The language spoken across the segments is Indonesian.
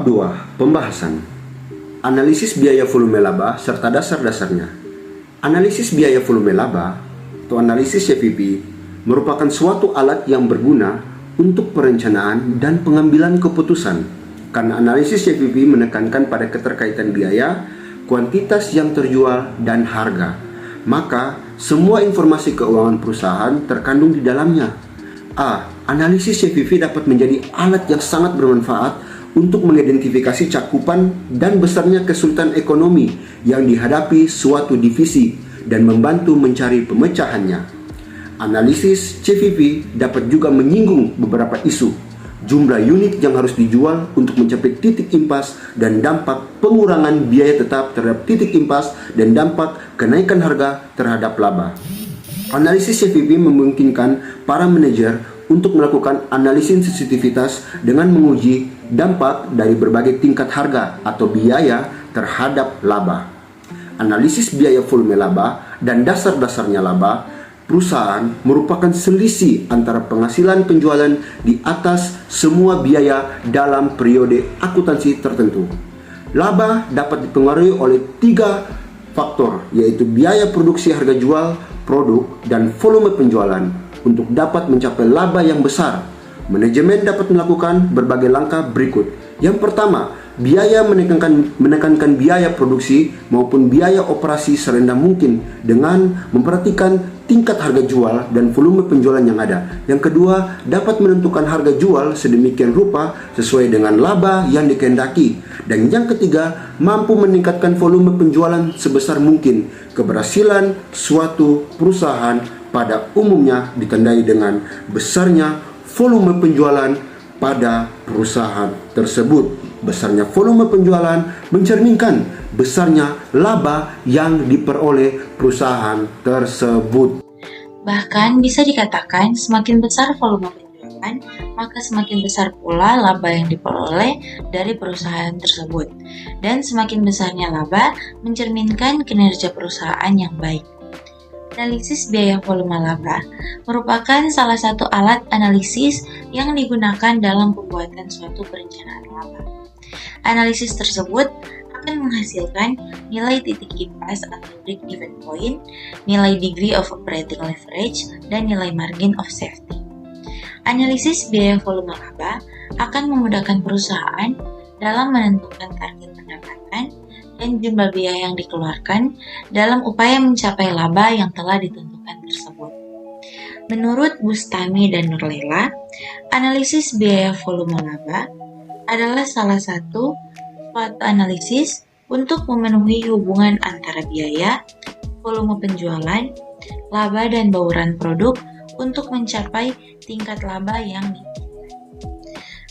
Bab 2. Pembahasan analisis biaya volume laba serta dasar-dasarnya. Analisis biaya volume laba atau analisis CVP merupakan suatu alat yang berguna untuk perencanaan dan pengambilan keputusan, karena analisis CVP menekankan pada keterkaitan biaya, kuantitas yang terjual, dan harga. Maka, semua informasi keuangan perusahaan terkandung di dalamnya. Analisis CVP dapat menjadi alat yang sangat bermanfaat untuk mengidentifikasi cakupan dan besarnya kesulitan ekonomi yang dihadapi suatu divisi dan membantu mencari pemecahannya. Analisis CVP dapat juga menyinggung beberapa isu, jumlah unit yang harus dijual untuk mencapai titik impas dan dampak pengurangan biaya tetap terhadap titik impas dan dampak kenaikan harga terhadap laba. Analisis CVP memungkinkan para manajer untuk melakukan analisis sensitivitas dengan menguji dampak dari berbagai tingkat harga atau biaya terhadap laba. Analisis biaya volume laba dan dasar-dasarnya laba perusahaan merupakan selisih antara penghasilan penjualan di atas semua biaya dalam periode akuntansi tertentu. Laba dapat dipengaruhi oleh 3 faktor, yaitu biaya produksi harga jual produk dan volume penjualan. Untuk dapat mencapai laba yang besar, manajemen dapat melakukan berbagai langkah berikut. Yang pertama, biaya menekankan biaya produksi maupun biaya operasi serendah mungkin dengan memperhatikan tingkat harga jual dan volume penjualan yang ada. Yang kedua, dapat menentukan harga jual sedemikian rupa sesuai dengan laba yang dikehendaki. Dan yang ketiga, mampu meningkatkan volume penjualan sebesar mungkin. Keberhasilan suatu perusahaan pada umumnya ditandai dengan besarnya volume penjualan pada perusahaan tersebut. Besarnya volume penjualan mencerminkan besarnya laba yang diperoleh perusahaan tersebut. Bahkan bisa dikatakan semakin besar volume penjualan, maka semakin besar pula laba yang diperoleh dari perusahaan tersebut. Dan semakin besarnya laba mencerminkan kinerja perusahaan yang baik. Analisis biaya volume laba merupakan salah satu alat analisis yang digunakan dalam pembuatan suatu perencanaan laba. Analisis tersebut akan menghasilkan nilai titik impas atau break-even point, nilai degree of operating leverage, dan nilai margin of safety. Analisis biaya volume laba akan memudahkan perusahaan dalam menentukan target pendapatan dan jumlah biaya yang dikeluarkan dalam upaya mencapai laba yang telah ditentukan tersebut. Menurut Bustami dan Nurlela, analisis biaya volume laba adalah salah satu suatu analisis untuk memenuhi hubungan antara biaya, volume penjualan, laba dan bauran produk untuk mencapai tingkat laba yang diinginkan.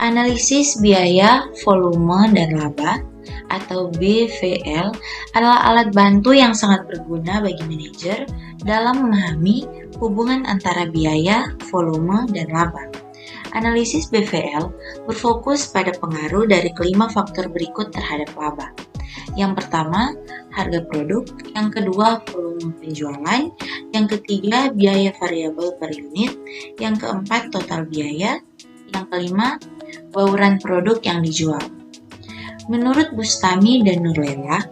Analisis biaya, volume, dan laba atau BVL adalah alat bantu yang sangat berguna bagi manajer dalam memahami hubungan antara biaya, volume, dan laba. Analisis BVL berfokus pada pengaruh dari kelima faktor berikut terhadap laba. Yang pertama, harga produk, yang kedua, volume penjualan, yang ketiga, biaya variabel per unit, yang keempat, total biaya, yang kelima, bauran produk yang dijual. Menurut Bustami dan Nurlela,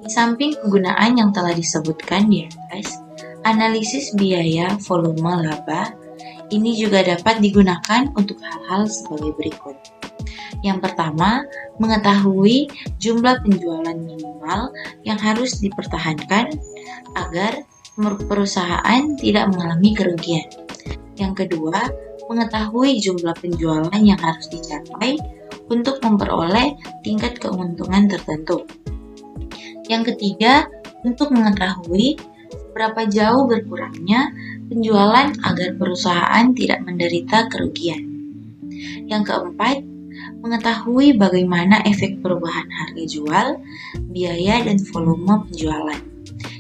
di samping kegunaan yang telah disebutkan di atas, analisis biaya volume laba ini juga dapat digunakan untuk hal-hal sebagai berikut. Yang pertama, mengetahui jumlah penjualan minimal yang harus dipertahankan agar perusahaan tidak mengalami kerugian. Yang kedua, mengetahui jumlah penjualan yang harus dicapai untuk memperoleh tingkat keuntungan tertentu. Yang ketiga, untuk mengetahui seberapa jauh berkurangnya penjualan agar perusahaan tidak menderita kerugian. Yang keempat, mengetahui bagaimana efek perubahan harga jual, biaya, dan volume penjualan.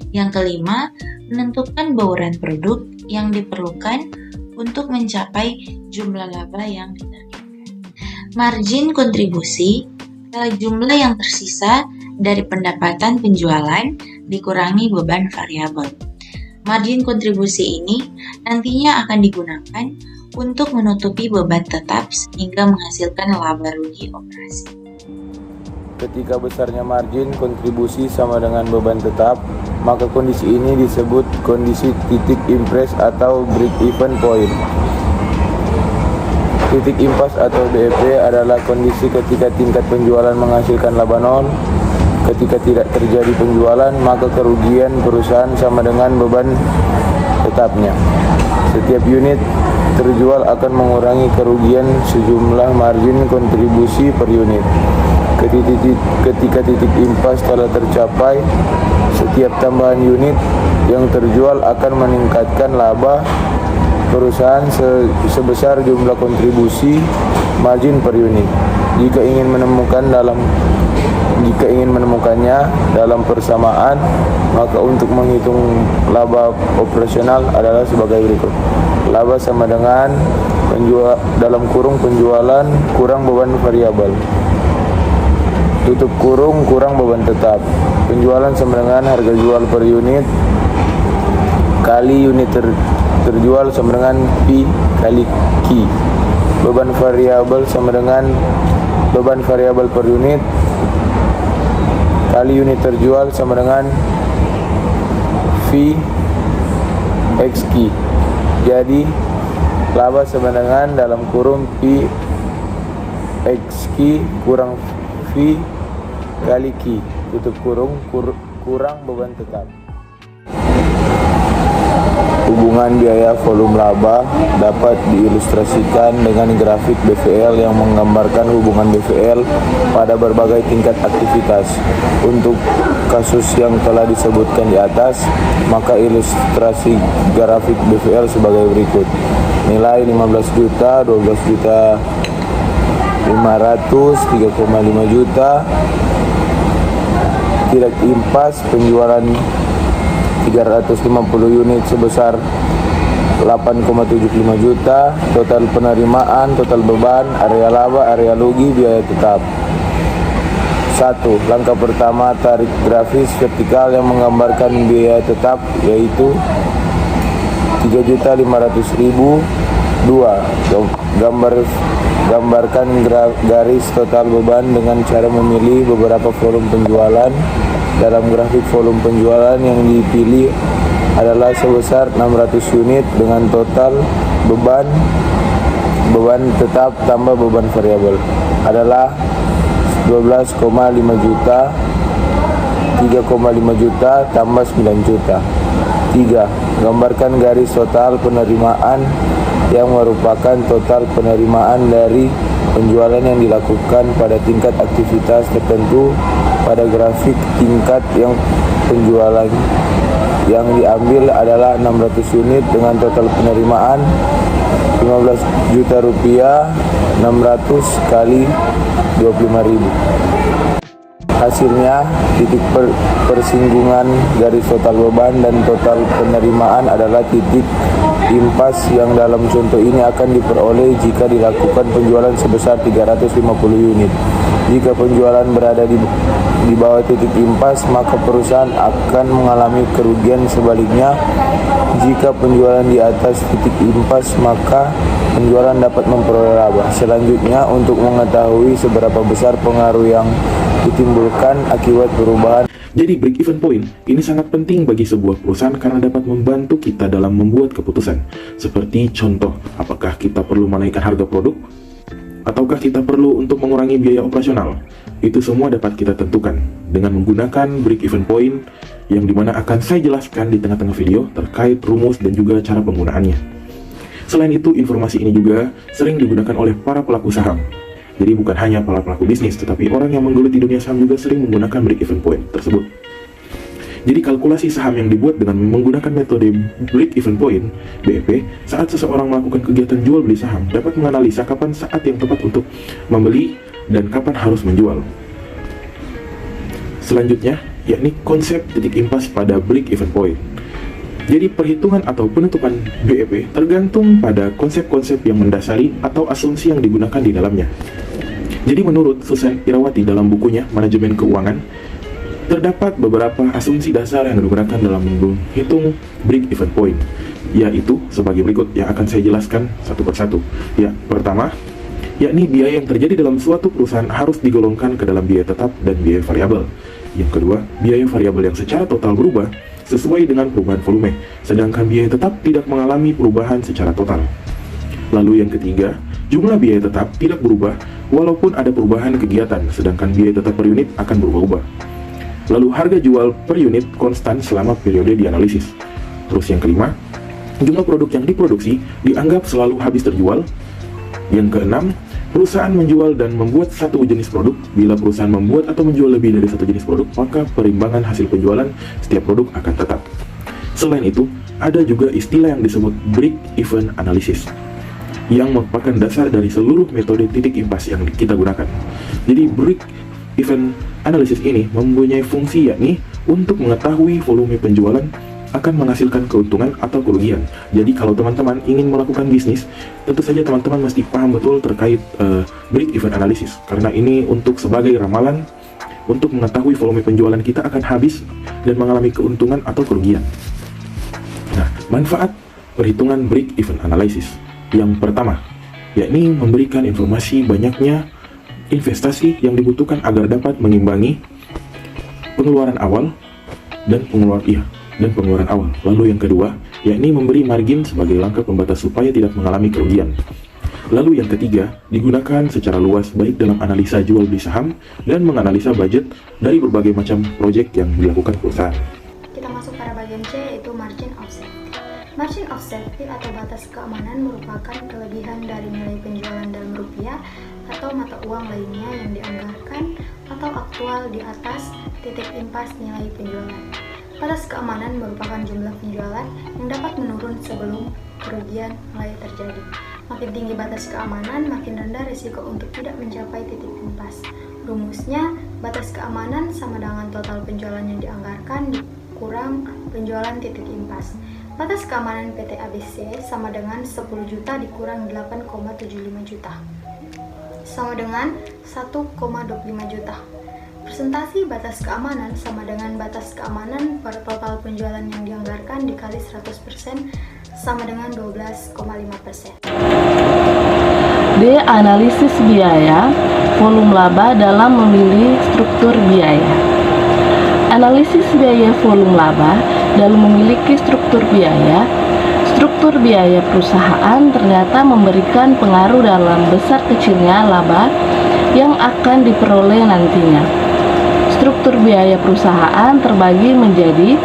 Yang kelima, menentukan bauran produk yang diperlukan untuk mencapai jumlah laba yang ditargetkan. Margin kontribusi adalah jumlah yang tersisa dari pendapatan penjualan dikurangi beban variabel. Margin kontribusi ini nantinya akan digunakan untuk menutupi beban tetap sehingga menghasilkan laba rugi operasi. Ketika besarnya margin kontribusi sama dengan beban tetap, maka kondisi ini disebut kondisi titik impas atau break even point. Titik impas atau BEP adalah kondisi ketika tingkat penjualan menghasilkan laba nol. Ketika tidak terjadi penjualan, maka kerugian perusahaan sama dengan beban tetapnya. Setiap unit terjual akan mengurangi kerugian sejumlah margin kontribusi per unit. Ketika titik impas telah tercapai, setiap tambahan unit yang terjual akan meningkatkan laba perusahaan sebesar jumlah kontribusi margin per unit. Jika ingin menemukannya dalam persamaan, maka untuk menghitung laba operasional adalah sebagai berikut. Laba sama dengan penjualan kurang beban variabel, tutup kurung kurang beban tetap. Penjualan sama dengan harga jual per unit kali unit terjual sama dengan P kali Q. Beban variabel sama dengan beban variabel per unit kali unit terjual sama dengan V X Q. Jadi laba sama dengan dalam kurung P X Q kurang V kali Q, tutup kurung kurang beban tetap. Hubungan biaya volume laba dapat diilustrasikan dengan grafik BVL yang menggambarkan hubungan BVL pada berbagai tingkat aktivitas. Untuk kasus yang telah disebutkan di atas, maka ilustrasi grafik BVL sebagai berikut. Nilai 15 juta, 12 juta 500, 3,5 juta. Tidak impas penjualan 350 unit sebesar 8,75 juta. Total penerimaan, total beban, area laba, area rugi, biaya tetap. 1. Langkah pertama, tarik grafis vertikal yang menggambarkan biaya tetap, yaitu 3.500.000. 2. Gambarkan garis total beban dengan cara memilih beberapa volume penjualan. Dalam grafik volume penjualan yang dipilih adalah sebesar 600 unit dengan total beban tetap tambah beban variabel adalah 12,5 juta. 3,5 juta tambah 9 juta. 3. Gambarkan garis total penerimaan yang merupakan total penerimaan dari penjualan yang dilakukan pada tingkat aktivitas tertentu. Pada grafik tingkat yang penjualan yang diambil adalah 600 unit dengan total penerimaan 15 juta rupiah. 600 kali 25.000. Hasilnya, titik persinggungan garis total beban dan total penerimaan adalah titik impas yang dalam contoh ini akan diperoleh jika dilakukan penjualan sebesar 350 unit. Jika penjualan berada di bawah titik impas, maka perusahaan akan mengalami kerugian. Sebaliknya, jika penjualan di atas titik impas, maka penjualan dapat memperoleh laba. Selanjutnya, untuk mengetahui seberapa besar pengaruh yang ditimbulkan akibat perubahan. Jadi break even point ini sangat penting bagi sebuah perusahaan karena dapat membantu kita dalam membuat keputusan. Seperti contoh, apakah kita perlu menaikkan harga produk? Ataukah kita perlu untuk mengurangi biaya operasional? Itu semua dapat kita tentukan dengan menggunakan break even point yang dimana akan saya jelaskan di tengah-tengah video terkait rumus dan juga cara penggunaannya. Selain itu, informasi ini juga sering digunakan oleh para pelaku saham. Jadi bukan hanya para pelaku bisnis, tetapi orang yang menggeluti dunia saham juga sering menggunakan break even point tersebut. Jadi kalkulasi saham yang dibuat dengan menggunakan metode break even point (BEP) saat seseorang melakukan kegiatan jual beli saham dapat menganalisa kapan saat yang tepat untuk membeli dan kapan harus menjual. Selanjutnya, yakni konsep titik impas pada break even point. Jadi perhitungan atau penutupan BEP tergantung pada konsep-konsep yang mendasari atau asumsi yang digunakan di dalamnya. Jadi menurut Susan Irawati dalam bukunya Manajemen Keuangan, terdapat beberapa asumsi dasar yang digunakan dalam menghitung break even point, yaitu sebagai berikut yang akan saya jelaskan satu persatu. Ya, pertama, yakni biaya yang terjadi dalam suatu perusahaan harus digolongkan ke dalam biaya tetap dan biaya variabel. Yang kedua, biaya variabel yang secara total berubah sesuai dengan perubahan volume, sedangkan biaya tetap tidak mengalami perubahan secara total. Lalu yang ketiga, jumlah biaya tetap tidak berubah walaupun ada perubahan kegiatan, sedangkan biaya tetap per unit akan berubah-ubah. Lalu harga jual per unit konstan selama periode dianalisis. Terus yang kelima, jumlah produk yang diproduksi dianggap selalu habis terjual. Yang keenam, perusahaan menjual dan membuat satu jenis produk. Bila perusahaan membuat atau menjual lebih dari satu jenis produk, maka perimbangan hasil penjualan setiap produk akan tetap. Selain itu, ada juga istilah yang disebut break-even analysis, yang merupakan dasar dari seluruh metode titik impas yang kita gunakan. Jadi break-even analysis ini mempunyai fungsi yakni untuk mengetahui volume penjualan akan menghasilkan keuntungan atau kerugian. Jadi kalau teman-teman ingin melakukan bisnis, tentu saja teman-teman mesti paham betul terkait break-even analysis, karena ini untuk sebagai ramalan untuk mengetahui volume penjualan kita akan habis dan mengalami keuntungan atau kerugian. Nah, manfaat perhitungan break-even analysis yang pertama, yakni memberikan informasi banyaknya investasi yang dibutuhkan agar dapat mengimbangi pengeluaran awal dan pengeluaran awal. Lalu yang kedua, yakni memberi margin sebagai langkah pembatas supaya tidak mengalami kerugian. Lalu yang ketiga, digunakan secara luas baik dalam analisa jual beli saham dan menganalisa budget dari berbagai macam proyek yang dilakukan perusahaan. Kita masuk pada bagian C, yaitu margin of safety. Margin of safety atau batas keamanan merupakan kelebihan dari nilai penjualan dalam rupiah atau mata uang lainnya yang dianggarkan atau aktual di atas titik impas nilai penjualan. Batas keamanan merupakan jumlah penjualan yang dapat menurun sebelum kerugian mulai terjadi. Makin tinggi batas keamanan, makin rendah risiko untuk tidak mencapai titik impas. Rumusnya, batas keamanan sama dengan total penjualan yang dianggarkan dikurang penjualan titik impas. Batas keamanan PT ABC sama dengan 10 juta dikurang 8,75 juta, sama dengan 1,25 juta. Persentasi batas keamanan sama dengan batas keamanan per total penjualan yang dianggarkan dikali 100% sama dengan 12,5%. D. Analisis biaya, volume laba dalam memilih struktur biaya. Analisis biaya volume laba dalam memiliki struktur biaya. Struktur biaya perusahaan ternyata memberikan pengaruh dalam besar kecilnya laba yang akan diperoleh nantinya. Struktur biaya perusahaan terbagi menjadi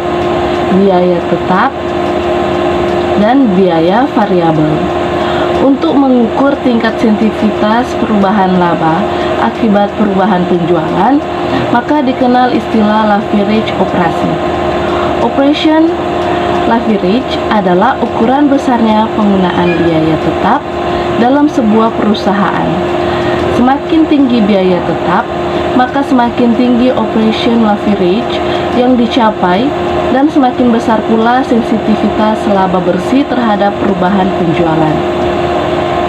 biaya tetap dan biaya variabel. Untuk mengukur tingkat sensitivitas perubahan laba akibat perubahan penjualan, maka dikenal istilah leverage operasi. Operation leverage adalah ukuran besarnya penggunaan biaya tetap dalam sebuah perusahaan. Semakin tinggi biaya tetap, maka semakin tinggi operation leverage yang dicapai dan semakin besar pula sensitivitas laba bersih terhadap perubahan penjualan.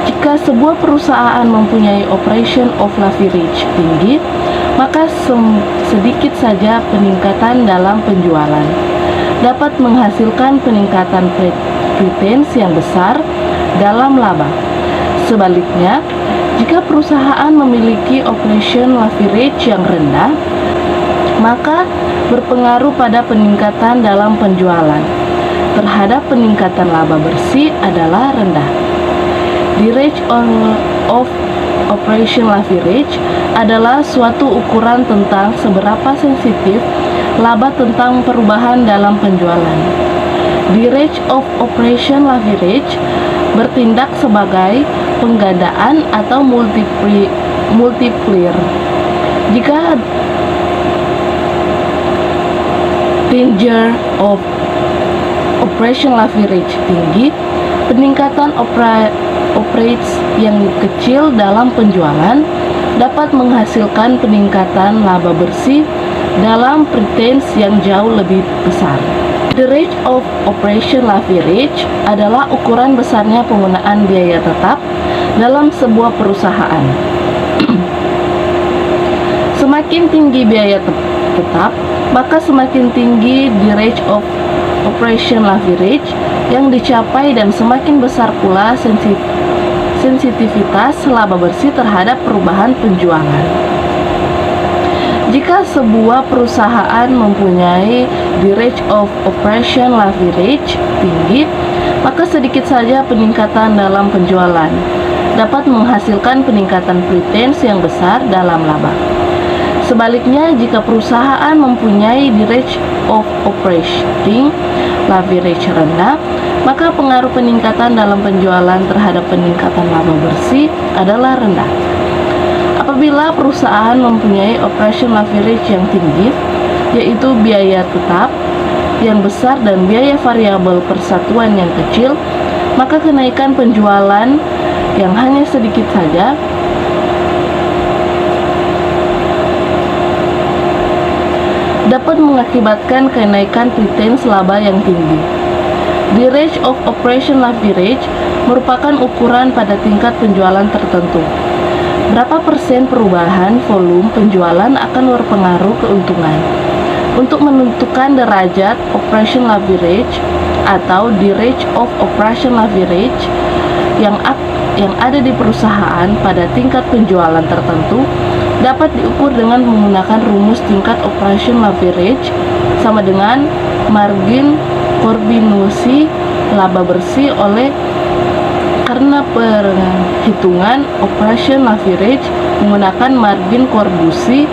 Jika sebuah perusahaan mempunyai operation of leverage tinggi, maka sedikit saja peningkatan dalam penjualan dapat menghasilkan peningkatan pretense yang besar dalam laba. Sebaliknya, jika perusahaan memiliki operation leverage yang rendah, maka berpengaruh pada peningkatan dalam penjualan terhadap peningkatan laba bersih adalah rendah. The rate of operation leverage adalah suatu ukuran tentang seberapa sensitif laba tentang perubahan dalam penjualan. The rate of operation leverage bertindak sebagai penggandaan atau multiplier. Jika danger of operation leverage tinggi, peningkatan operates yang kecil dalam penjualan dapat menghasilkan peningkatan laba bersih dalam pretense yang jauh lebih besar. The rate of operation leverage adalah ukuran besarnya penggunaan biaya tetap dalam sebuah perusahaan. Semakin tinggi biaya tetap, maka semakin tinggi the rate of operation leverage yang dicapai dan semakin besar pula sensitivitas laba bersih terhadap perubahan penjualan. Jika sebuah perusahaan mempunyai direct of operation leverage tinggi, maka sedikit saja peningkatan dalam penjualan dapat menghasilkan peningkatan pretense yang besar dalam laba. Sebaliknya, jika perusahaan mempunyai direct of operating leverage rendah, maka pengaruh peningkatan dalam penjualan terhadap peningkatan laba bersih adalah rendah. Apabila perusahaan mempunyai operation leverage yang tinggi, yaitu biaya tetap yang besar dan biaya variabel persatuan yang kecil, maka kenaikan penjualan yang hanya sedikit saja dapat mengakibatkan kenaikan pretense laba yang tinggi. The range of operation leverage merupakan ukuran pada tingkat penjualan tertentu. Berapa persen perubahan volume penjualan akan berpengaruh keuntungan. Untuk menentukan derajat operation leverage atau the range of operation leverage yang ada di perusahaan pada tingkat penjualan tertentu dapat diukur dengan menggunakan rumus tingkat operation leverage sama dengan margin kombinasi laba bersih oleh karena perhitungan operation leverage menggunakan margin kontribusi,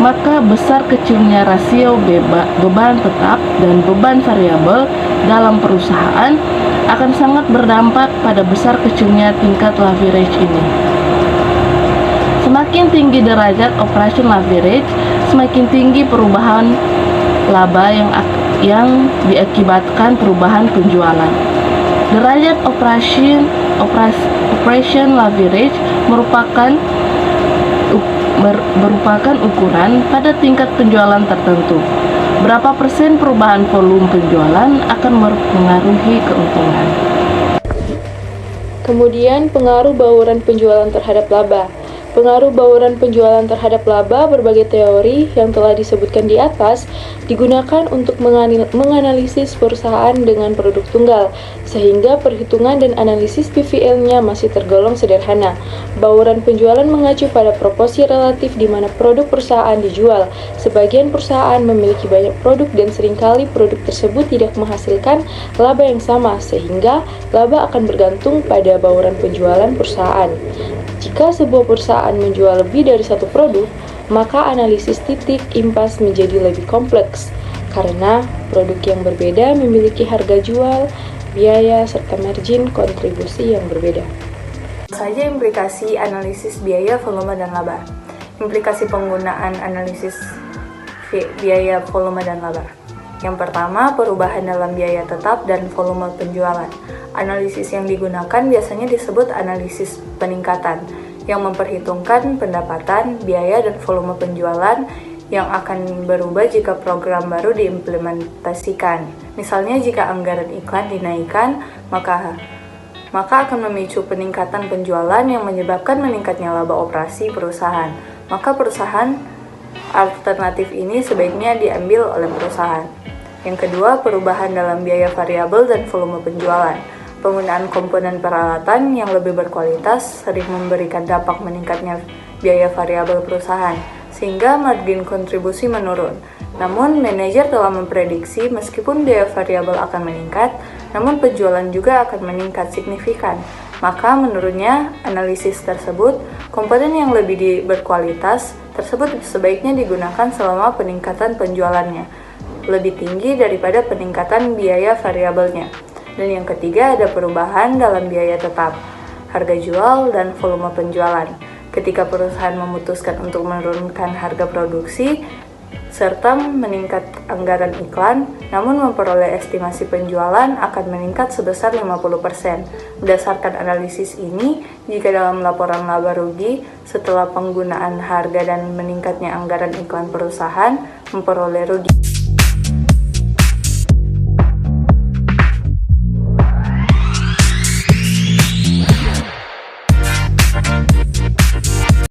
maka besar kecilnya rasio beban tetap dan beban variabel dalam perusahaan akan sangat berdampak pada besar kecilnya tingkat leverage ini. Semakin tinggi derajat operation leverage, semakin tinggi perubahan laba yang diakibatkan perubahan penjualan. Derajat operation leverage merupakan ukuran pada tingkat penjualan tertentu. Berapa persen perubahan volume penjualan akan mempengaruhi keuntungan. Kemudian pengaruh bauran penjualan terhadap laba. Pengaruh bauran penjualan terhadap laba, berbagai teori yang telah disebutkan di atas digunakan untuk menganalisis perusahaan dengan produk tunggal, sehingga perhitungan dan analisis PVL-nya masih tergolong sederhana. Bauran penjualan mengacu pada proporsi relatif di mana produk perusahaan dijual. Sebagian perusahaan memiliki banyak produk dan seringkali produk tersebut tidak menghasilkan laba yang sama, sehingga laba akan bergantung pada bauran penjualan perusahaan. Jika sebuah perusahaan menjual lebih dari satu produk, maka analisis titik impas menjadi lebih kompleks, karena produk yang berbeda memiliki harga jual, biaya, serta margin kontribusi yang berbeda. Saja implikasi analisis biaya, volume, dan laba. Implikasi penggunaan analisis biaya, volume, dan laba. Yang pertama, perubahan dalam biaya tetap dan volume penjualan. Analisis yang digunakan biasanya disebut analisis peningkatan, yang memperhitungkan pendapatan, biaya, dan volume penjualan yang akan berubah jika program baru diimplementasikan. Misalnya, jika anggaran iklan dinaikkan, maka akan memicu peningkatan penjualan yang menyebabkan meningkatnya laba operasi perusahaan. Maka perusahaan alternatif ini sebaiknya diambil oleh perusahaan. Yang kedua, perubahan dalam biaya variabel dan volume penjualan. Penggunaan komponen peralatan yang lebih berkualitas sering memberikan dampak meningkatnya biaya variabel perusahaan, sehingga margin kontribusi menurun. Namun, manajer telah memprediksi meskipun biaya variabel akan meningkat, namun penjualan juga akan meningkat signifikan. Maka menurutnya, analisis tersebut, komponen yang lebih berkualitas tersebut sebaiknya digunakan selama peningkatan penjualannya lebih tinggi daripada peningkatan biaya variabelnya. Dan yang ketiga, ada perubahan dalam biaya tetap, harga jual, dan volume penjualan. Ketika perusahaan memutuskan untuk menurunkan harga produksi serta meningkat anggaran iklan, namun memperoleh estimasi penjualan akan meningkat sebesar 50%. Berdasarkan analisis ini, jika dalam laporan laba rugi setelah penggunaan harga dan meningkatnya anggaran iklan perusahaan memperoleh rugi.